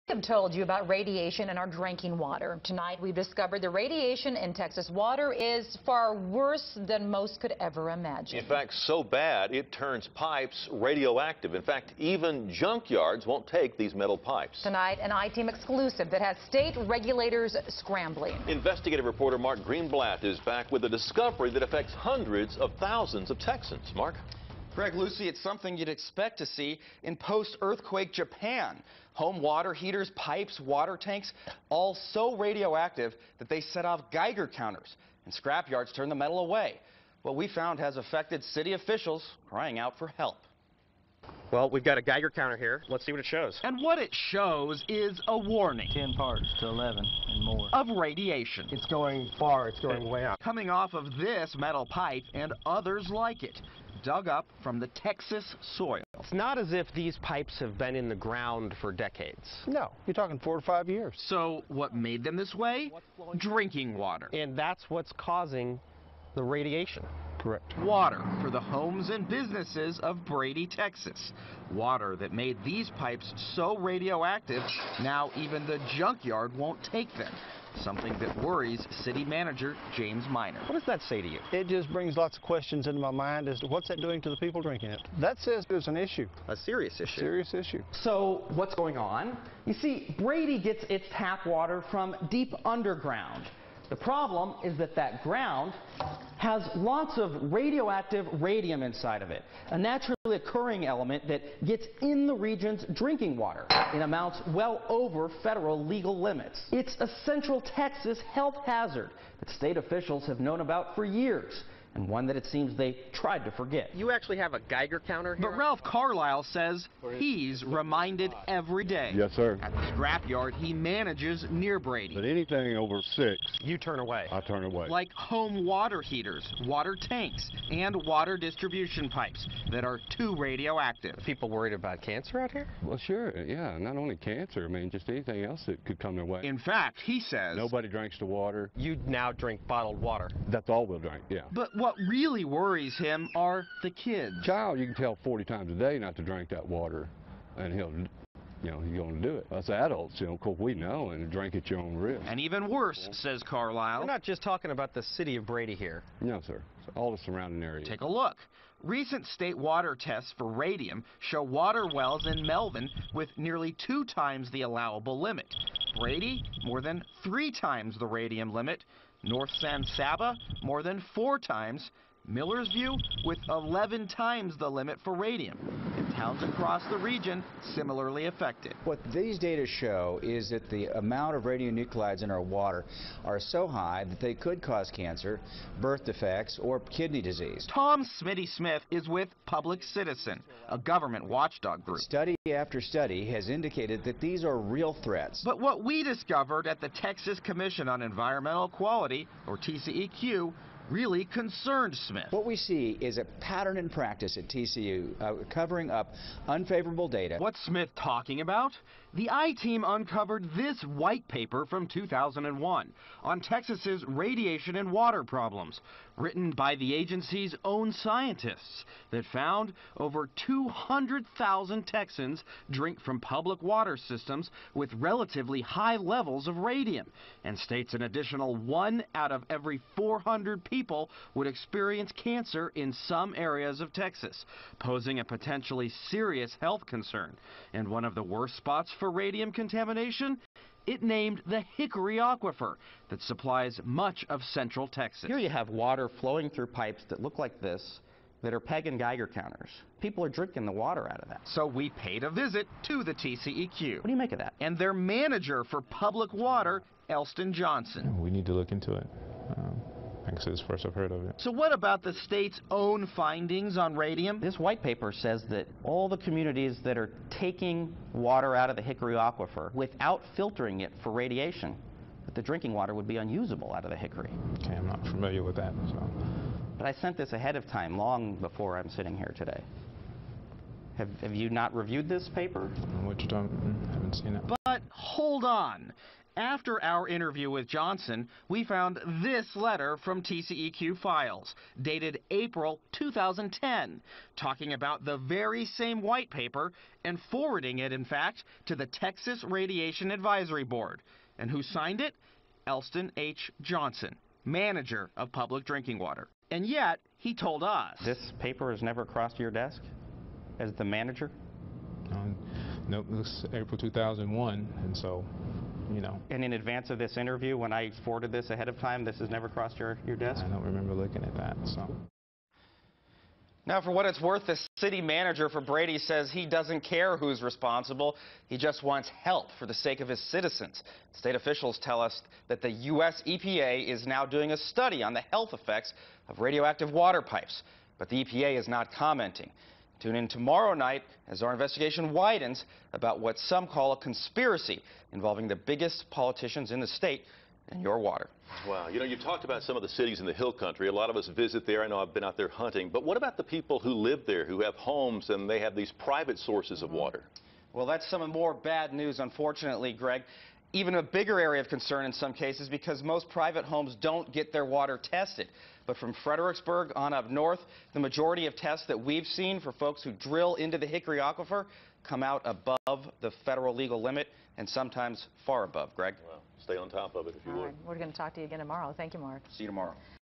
Have told you about radiation in our drinking water. Tonight we've discovered the radiation in Texas water is far worse than most could ever imagine. In fact, so bad it turns pipes radioactive. In fact, even junkyards won't take these metal pipes. Tonight, an I-Team exclusive that has state regulators scrambling. Investigative reporter Mark Greenblatt is back with a discovery that affects hundreds of thousands of Texans. Mark? Greg, Lucy, it's something you'd expect to see in post-earthquake Japan. Home water heaters, pipes, water tanks, all so radioactive that they set off Geiger counters, and scrapyards turn the metal away. What we found has affected city officials crying out for help. Well, we've got a Geiger counter here. Let's see what it shows. And what it shows is a warning. 10 parts to 11 and more. Of radiation. It's going far. It's going way out. Coming off of this metal pipe and others like it, dug up from the Texas soil. It's not as if these pipes have been in the ground for decades. No, you're talking 4 to 5 years. So what made them this way? Drinking water. And that's what's causing the radiation. Correct. Water for the homes and businesses of Brady, Texas. Water that made these pipes so radioactive, now even the junkyard won't take them. Something that worries city manager James Minor. What does that say to you? It just brings lots of questions into my mind as to what's that doing to the people drinking it. That says there's an issue. A serious issue. Serious issue. So what's going on? You see, Brady gets its tap water from deep underground. The problem is that that ground has lots of radioactive radium inside of it, a naturally occurring element that gets in the region's drinking water in amounts well over federal legal limits. It's a Central Texas health hazard that state officials have known about for years, and one that it seems they tried to forget. You actually have a Geiger counter here? But Ralph Carlisle says he's reminded every day. Yes, sir. At the scrapyard he manages near Brady. But anything over 6, You turn away. I turn away. Like home water heaters, water tanks, and water distribution pipes that are too radioactive. People worried about cancer out here? Well, sure, yeah. Not only cancer, I mean, just anything else that could come their way. In fact, he says Nobody drinks the water. You now drink bottled water. That's all we'll drink, yeah. But what really worries him are the kids. Child, you can tell 40 times a day not to drink that water, and he's going to do it. Us adults, of course, we know, and drink at your own risk. And even worse, says Carlisle. We're not just talking about the city of Brady here. No, sir. It's all the surrounding areas. Take a look. Recent state water tests for radium show water wells in Melvin with nearly 2 times the allowable limit. Brady, more than 3 times the radium limit. North San Saba, more than 4 times. Millersview, with 11 times the limit for radium. And towns across the region similarly affected. What these data show is that the amount of radionuclides in our water are so high that they could cause cancer, birth defects, or kidney disease. Tom Smitty Smith is with Public Citizen, a government watchdog group. Study after study has indicated that these are real threats. But what we discovered at the Texas Commission on Environmental Quality, or TCEQ, really concerned Smith. What we see is a pattern in practice at TCU covering up unfavorable data. What's Smith talking about? The I-Team uncovered this white paper from 2001 on Texas's radiation and water problems, written by the agency's own scientists, that found over 200,000 Texans drink from public water systems with relatively high levels of radium, and states an additional 1 out of every 400 people would experience cancer in some areas of Texas, posing a potentially serious health concern. And one of the worst spots for radium contamination? It named the Hickory Aquifer that supplies much of central Texas. Here you have water flowing through pipes that look like this, that are pegging Geiger counters. People are drinking the water out of that. So we paid a visit to the TCEQ. What do you make of that? And their manager for public water, Elston Johnson. We need to look into it. I guess it's the first I've heard of it. So what about the state's own findings on radium? This white paper says that all the communities that are taking water out of the Hickory Aquifer without filtering it for radiation, that the drinking water would be unusable out of the Hickory. Okay, I'm not familiar with that, so. But I sent this ahead of time, long before I'm sitting here today. Have you not reviewed this paper? What you're talking, haven't seen it. But hold on. After our interview with Johnson, we found this letter from TCEQ files, dated April 2010, talking about the very same white paper and forwarding it, in fact, to the Texas Radiation Advisory Board. And who signed it? Elston H. Johnson, manager of public drinking water. And yet, he told us. This paper has never crossed your desk as the manager? Nope, this is April 2001, and so, you know. And in advance of this interview, when I forwarded this ahead of time, this has never crossed your desk? I don't remember looking at that, so. Now, for what it's worth, the city manager for Brady says he doesn't care who's responsible. He just wants help for the sake of his citizens. State officials tell us that the U.S. EPA is now doing a study on the health effects of radioactive water pipes, but the EPA is not commenting. Tune in tomorrow night as our investigation widens about what some call a conspiracy involving the biggest politicians in the state and your water. Wow. You know, you talked about some of the cities in the hill country. A lot of us visit there. I know I've been out there hunting. But what about the people who live there, who have homes and they have these private sources of water? Well, that's some more bad news, unfortunately, Greg. Even a bigger area of concern in some cases because most private homes don't get their water tested. But from Fredericksburg on up north, the majority of tests that we've seen for folks who drill into the Hickory Aquifer come out above the federal legal limit and sometimes far above, Greg. Well, stay on top of it if you would. We're going to talk to you again tomorrow. Thank you, Mark. See you tomorrow.